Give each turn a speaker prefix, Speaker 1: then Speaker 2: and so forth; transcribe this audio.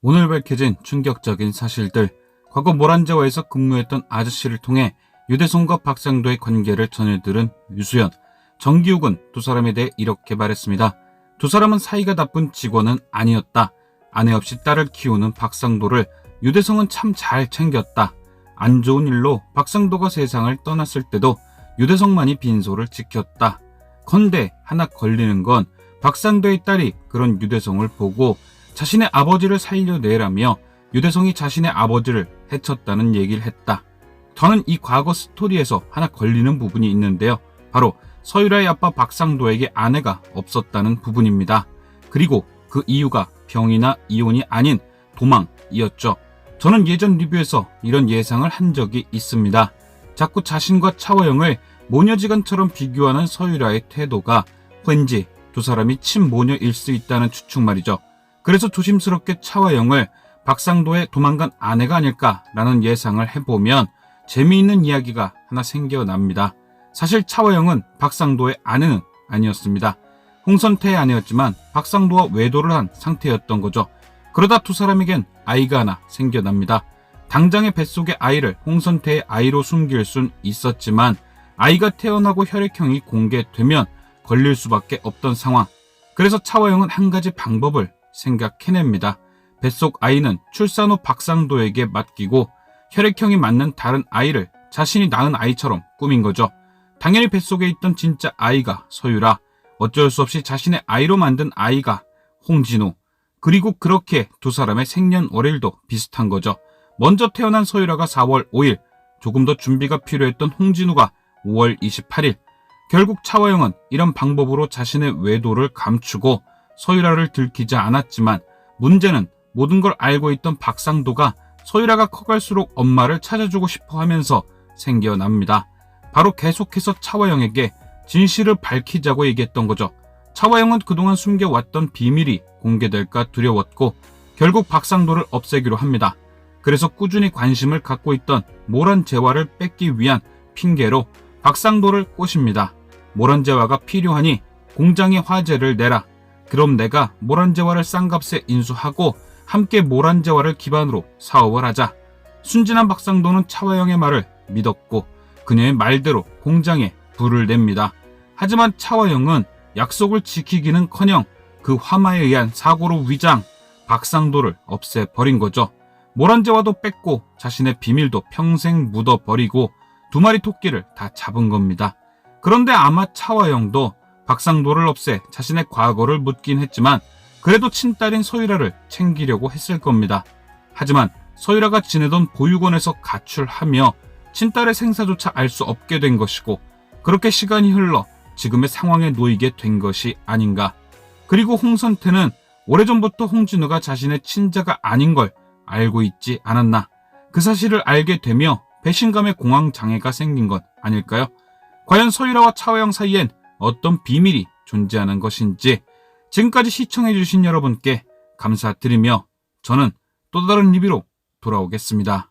Speaker 1: 오늘 밝혀진 충격적인 사실들. 과거 모란제와에서 근무했던 아저씨를 통해 유대성과 박상도의 관계를 전해들은 유수연. 정기욱은 두 사람에 대해 이렇게 말했습니다. 두 사람은 사이가 나쁜 직원은 아니었다. 아내 없이 딸을 키우는 박상도를 유대성은 참 잘 챙겼다. 안 좋은 일로 박상도가 세상을 떠났을 때도 유대성만이 빈소를 지켰다. 건데 하나 걸리는 건 박상도의 딸이 그런 유대성을 보고 자신의 아버지를 살려내라며 유대성이 자신의 아버지를 해쳤다는 얘기를 했다. 저는 이 과거 스토리에서 하나 걸리는 부분이 있는데요. 바로 서유라의 아빠 박상도에게 아내가 없었다는 부분입니다. 그리고 그 이유가 병이나 이혼이 아닌 도망이었죠. 저는 예전 리뷰에서 이런 예상을 한 적이 있습니다. 자꾸 자신과 차화영을 모녀지간처럼 비교하는 서유라의 태도가 왠지 두 사람이 친모녀일 수 있다는 추측 말이죠. 그래서 조심스럽게 차화영을 박상도의 도망간 아내가 아닐까라는 예상을 해보면 재미있는 이야기가 하나 생겨납니다. 사실 차화영은 박상도의 아내는 아니었습니다. 홍선태의 아내였지만 박상도와 외도를 한 상태였던 거죠. 그러다 두 사람에겐 아이가 하나 생겨납니다. 당장의 뱃속의 아이를 홍선태의 아이로 숨길 순 있었지만 아이가 태어나고 혈액형이 공개되면 걸릴 수밖에 없던 상황. 그래서 차화영은 한 가지 방법을 생각해냅니다. 뱃속 아이는 출산 후 박상도에게 맡기고 혈액형이 맞는 다른 아이를 자신이 낳은 아이처럼 꾸민 거죠. 당연히 뱃속에 있던 진짜 아이가 서유라, 어쩔 수 없이 자신의 아이로 만든 아이가 홍진우, 그리고 그렇게 두 사람의 생년월일도 비슷한 거죠. 먼저 태어난 서유라가 4월 5일, 조금 더 준비가 필요했던 홍진우가 5월 28일. 결국 차화영은 이런 방법으로 자신의 외도를 감추고 서유라를 들키지 않았지만 문제는 모든 걸 알고 있던 박상도가 서유라가 커갈수록 엄마를 찾아주고 싶어 하면서 생겨납니다. 바로 계속해서 차화영에게 진실을 밝히자고 얘기했던 거죠. 차화영은 그동안 숨겨왔던 비밀이 공개될까 두려웠고 결국 박상도를 없애기로 합니다. 그래서 꾸준히 관심을 갖고 있던 모란제화를 뺏기 위한 핑계로 박상도를 꼬십니다. 모란제화가 필요하니 공장에 화재를 내라. 그럼 내가 모란제화를 싼 값에 인수하고 함께 모란제화를 기반으로 사업을 하자. 순진한 박상도는 차화영의 말을 믿었고 그녀의 말대로 공장에 불을 냅니다. 하지만 차화영은 약속을 지키기는커녕 그 화마에 의한 사고로 위장, 박상도를 없애버린 거죠. 모란제화도 뺏고 자신의 비밀도 평생 묻어버리고 두 마리 토끼를 다 잡은 겁니다. 그런데 아마 차화영도 박상도를 없애 자신의 과거를 묻긴 했지만 그래도 친딸인 서유라를 챙기려고 했을 겁니다. 하지만 서유라가 지내던 보육원에서 가출하며 친딸의 생사조차 알 수 없게 된 것이고 그렇게 시간이 흘러 지금의 상황에 놓이게 된 것이 아닌가. 그리고 홍선태는 오래전부터 홍진우가 자신의 친자가 아닌 걸 알고 있지 않았나. 그 사실을 알게 되며 배신감의 공황장애가 생긴 것 아닐까요? 과연 서유라와 차화영 사이엔 어떤 비밀이 존재하는 것인지 지금까지 시청해주신 여러분께 감사드리며 저는 또 다른 리뷰로 돌아오겠습니다.